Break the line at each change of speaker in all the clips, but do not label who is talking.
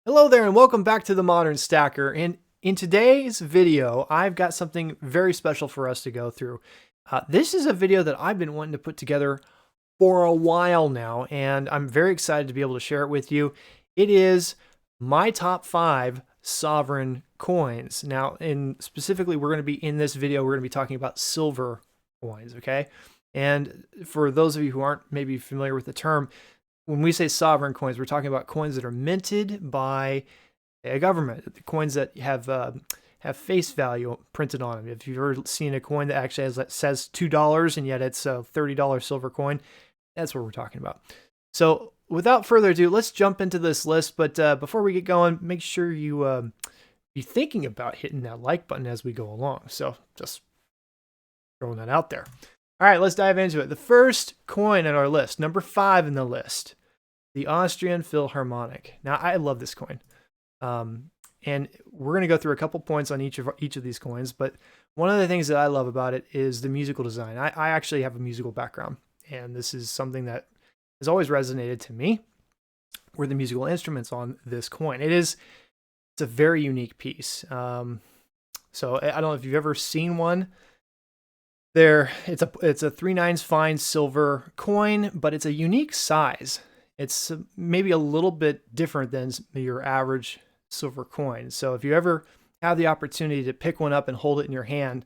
Hello there and welcome back to the Modern Stacker. And in today's video, I've got something very special for us to go through. This is a video that I've been wanting to put together for a while now, and I'm very excited to be able to share it with you. It is my top 5 sovereign coins. Now, specifically, we're going to be in this video, we're going to be talking about silver coins, okay? And for those of you who aren't maybe familiar with the term, when we say sovereign coins, we're talking about coins that are minted by a government, the coins that have face value printed on them. If you've ever seen a coin that actually says $2 and yet it's a $30 silver coin, that's what we're talking about. So without further ado, let's jump into this list. But before we get going, make sure you be thinking about hitting that like button as we go along. So just throwing that out there. All right, let's dive into it. The first coin on our list, number 5 in the list, the Austrian Philharmonic. Now, I love this coin. And we're going to go through a couple points on each of these coins, but one of the things that I love about it is the musical design. I actually have a musical background, and this is something that has always resonated to me, were the musical instruments on this coin. It's a very unique piece. So I don't know if you've ever seen one. It's a 3/9 fine silver coin, but it's a unique size. It's maybe a little bit different than your average silver coin. So if you ever have the opportunity to pick one up and hold it in your hand,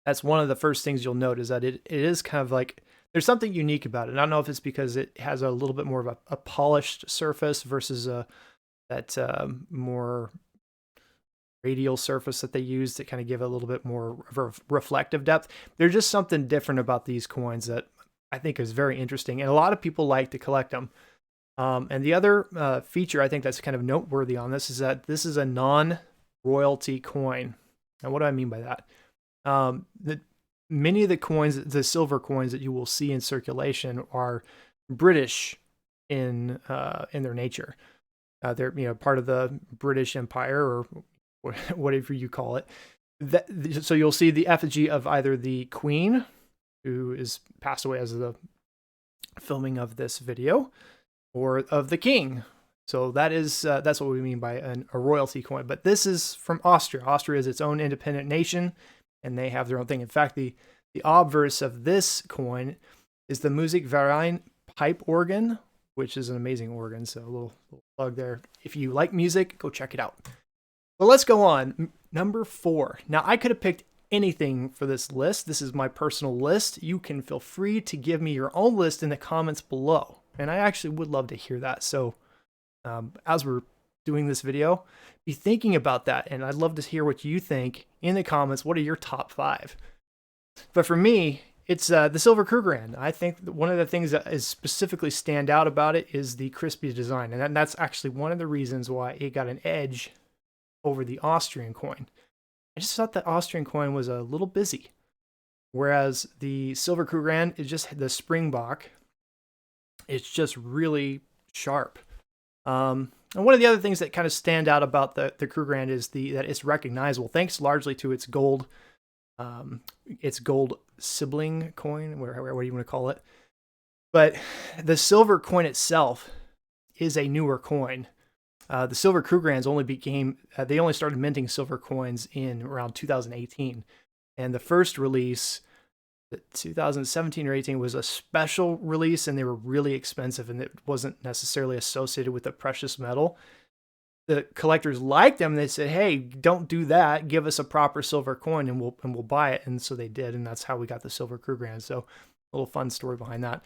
that's one of the first things you'll notice, that it is kind of like, there's something unique about it. And I don't know if it's because it has a little bit more of a polished surface versus that more radial surface that they use to kind of give a little bit more reflective depth. There's just something different about these coins that I think is very interesting, and a lot of people like to collect them. And the other feature I think that's kind of noteworthy on this is that this is a non-royalty coin. Now, what do I mean by that? Many of the coins, the silver coins that you will see in circulation, are British in their nature. They're part of the British Empire, or whatever you call it. So you'll see the effigy of either the Queen, who is passed away as of the filming of this video, or of the King. So that's what we mean by a royalty coin. But this is from Austria. Austria is its own independent nation, and they have their own thing. In fact, the obverse of this coin is the Musikverein pipe organ, which is an amazing organ. So a little plug there. If you like music, go check it out. But let's go on. Number 4. Now, I could have picked anything for this list. This is my personal list. You can feel free to give me your own list in the comments below. And I actually would love to hear that. So as we're doing this video, be thinking about that. And I'd love to hear what you think in the comments. What are your top 5? But for me, it's the silver Krugerrand. I think one of the things that is specifically stand out about it is the crispy design. And that's actually one of the reasons why it got an edge over the Austrian coin. I just thought the Austrian coin was a little busy, whereas the silver Krugerrand is just the springbok. It's just really sharp. And one of the other things that kind of stand out about the Krugerrand is that it's recognizable, thanks largely to its gold sibling coin, what do you want to call it? But the silver coin itself is a newer coin. The silver Krugerrands they only started minting silver coins in around 2018. And the first release, 2017 or 18, was a special release, and they were really expensive, and it wasn't necessarily associated with a precious metal. The collectors liked them. They said, hey, don't do that. Give us a proper silver coin and we'll buy it. And so they did. And that's how we got the silver Krugerrand. So a little fun story behind that.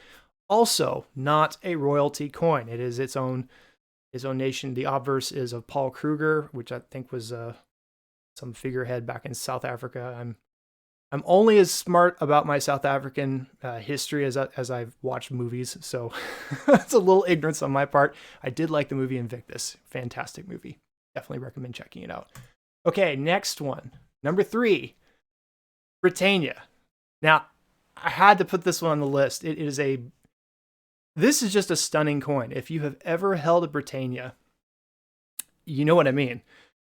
Also, not a royalty coin. It is its own nation. The obverse is of Paul Kruger, which I think was some figurehead back in South Africa. I'm only as smart about my South African history as I've watched movies, so it's a little ignorance on my part. I did like the movie Invictus. Fantastic movie. Definitely recommend checking it out. Okay, next one. Number 3, Britannia. Now, I had to put this one on the list. This is just a stunning coin. If you have ever held a Britannia, you know what I mean.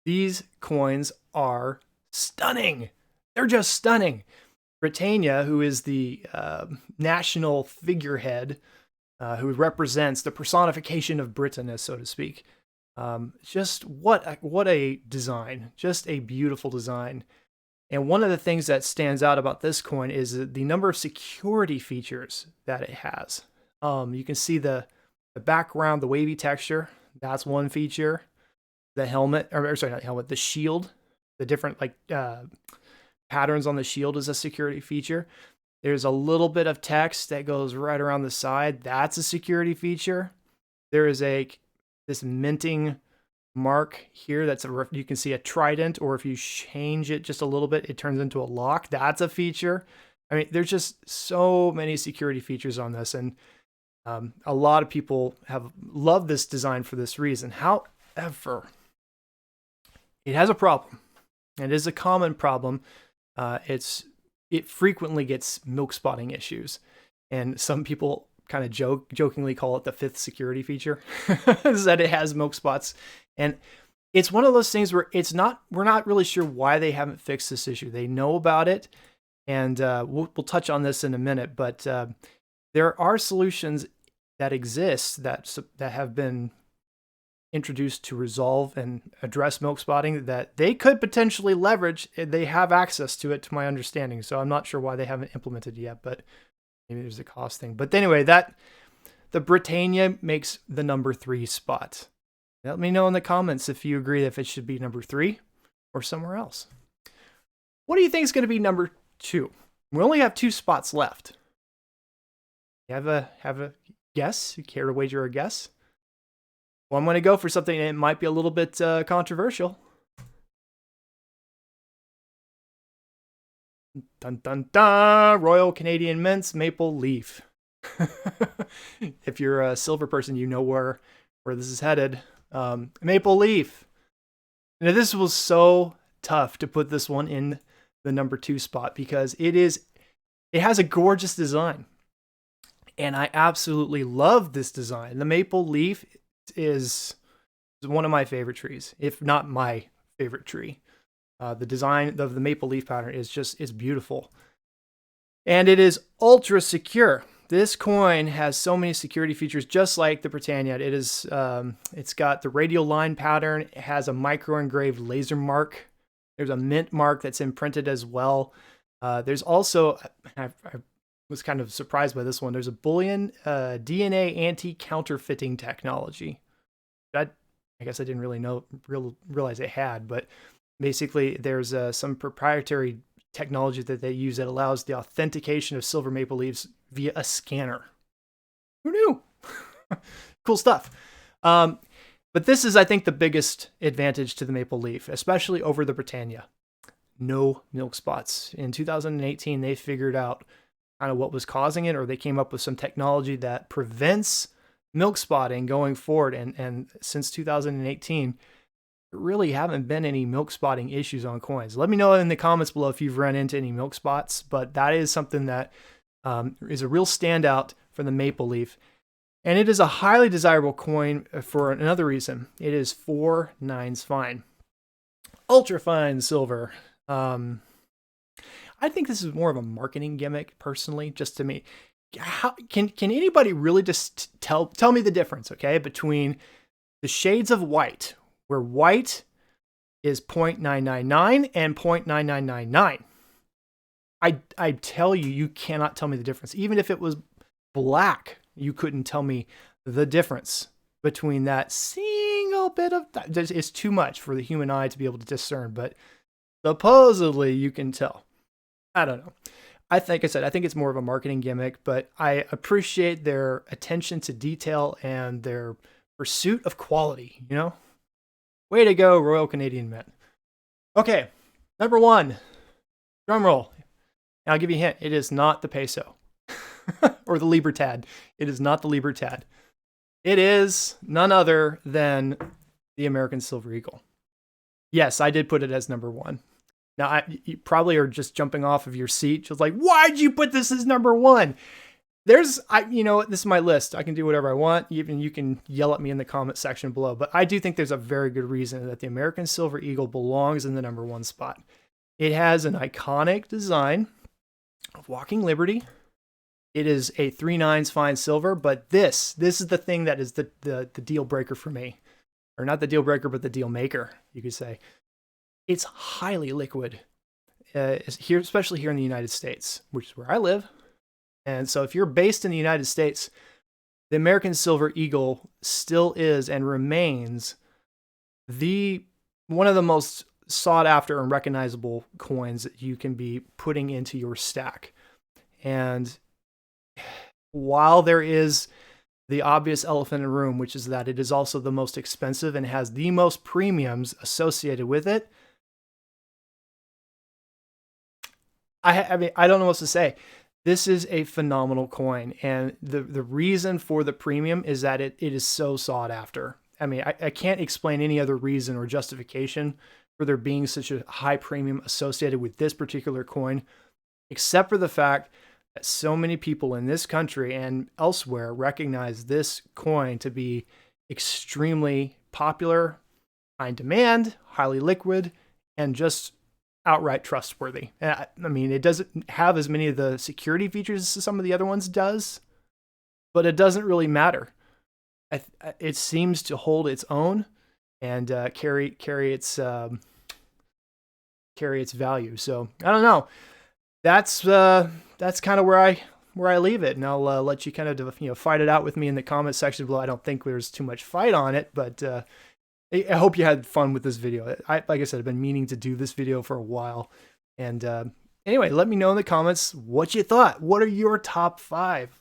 These coins are stunning. They're just stunning. Britannia, who is the national figurehead, who represents the personification of Britain, so to speak, Just what a design, just a beautiful design. And one of the things that stands out about this coin is the number of security features that it has. You can see the background, the wavy texture. That's one feature. The helmet, or sorry, not helmet, the shield, the different patterns on the shield is a security feature. There's a little bit of text that goes right around the side. That's a security feature. There is this minting mark here. You can see a trident, or if you change it just a little bit, it turns into a lock. That's a feature. I mean, there's just so many security features on this, and a lot of people have loved this design for this reason. However, it has a problem. It is a common problem. It frequently gets milk spotting issues, and some people kind of jokingly call it the fifth security feature, is that it has milk spots. And it's one of those things where we're not really sure why they haven't fixed this issue. They know about it, and we'll touch on this in a minute, but there are solutions that exist that have been introduced to resolve and address milk spotting that they could potentially leverage. They have access to it, to my understanding. So I'm not sure why they haven't implemented it yet, but maybe there's a cost thing. But anyway, the Britannia makes the number 3 spot. Let me know in the comments if you agree if it should be number 3 or somewhere else. What do you think is going to be number 2? We only have 2 spots left. You have a guess? You care to wager a guess? Well, I'm going to go for something that might be a little bit controversial. Dun dun dun! Royal Canadian Mint's Maple Leaf. If you're a silver person, you know where this is headed. Maple Leaf. Now, this was so tough to put this one in the number 2 spot because it has a gorgeous design. And I absolutely love this design. The Maple Leaf is one of my favorite trees, if not my favorite tree. The design of the maple leaf pattern is beautiful. And it is ultra secure. This coin has so many security features, just like the Britannia. It's got the radial line pattern. It has a micro engraved laser mark. There's a mint mark that's imprinted as well. There's also, I was kind of surprised by this one. There's a Bullion DNA anti-counterfeiting technology. I guess I didn't really realize it had, but basically there's some proprietary technology that they use that allows the authentication of silver maple leaves via a scanner. Who knew? Cool stuff. But this is, I think, the biggest advantage to the maple leaf, especially over the Britannia. No milk spots. In 2018, they figured out kind of what was causing it, or they came up with some technology that prevents milk spotting going forward. And since 2018, there really haven't been any milk spotting issues on coins. Let me know in the comments below if you've run into any milk spots, but that is something that is a real standout for the maple leaf. And it is a highly desirable coin for another reason. It is 4 nines fine. Ultra fine silver. I think this is more of a marketing gimmick, personally, just to me. How can anybody really just tell me the difference, okay, between the shades of white, where white is 0.999 and 0.9999? I tell you, you cannot tell me the difference. Even if it was black, you couldn't tell me the difference between that single bit of that. It's too much for the human eye to be able to discern, but supposedly you can tell. I don't know. I think it's more of a marketing gimmick, but I appreciate their attention to detail and their pursuit of quality, you know? Way to go, Royal Canadian Mint. Okay, number 1. Drum roll. And I'll give you a hint. It is not the peso or the Libertad. It is not the Libertad. It is none other than the American Silver Eagle. Yes, I did put it as number 1. Now, you probably are just jumping off of your seat, just like, why'd you put this as number 1? This is my list. I can do whatever I want. Even you can yell at me in the comment section below. But I do think there's a very good reason that the American Silver Eagle belongs in the number 1 spot. It has an iconic design of walking liberty. It is a 3 nines fine silver, but this is the thing that is the deal breaker for me. or not the deal breaker, but the deal maker, you could say. It's highly liquid here, especially here in the United States, which is where I live. And so if you're based in the United States, the American Silver Eagle still is and remains one of the most sought after and recognizable coins that you can be putting into your stack. And while there is the obvious elephant in the room, which is that it is also the most expensive and has the most premiums associated with it, I mean, I don't know what to say. This is a phenomenal coin, and the reason for the premium is that it is so sought after. I mean, I can't explain any other reason or justification for there being such a high premium associated with this particular coin, except for the fact that so many people in this country and elsewhere recognize this coin to be extremely popular, high in demand, highly liquid, and just outright trustworthy. I mean, it doesn't have as many of the security features as some of the other ones does, but it doesn't really matter. It seems to hold its own and carry its value. So I don't know. That's kind of where I leave it, and I'll let you kind of fight it out with me in the comment section below. I don't think there's too much fight on it, but I hope you had fun with this video. Like I said, I've been meaning to do this video for a while. And anyway, let me know in the comments what you thought. What are your top 5?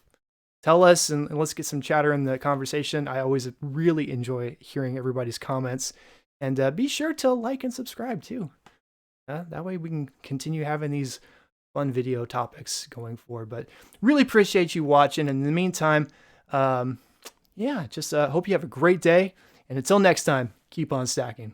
Tell us, and let's get some chatter in the conversation. I always really enjoy hearing everybody's comments. And be sure to like and subscribe too. That way we can continue having these fun video topics going forward. But really appreciate you watching. And in the meantime, yeah, just hope you have a great day. And until next time, keep on stacking.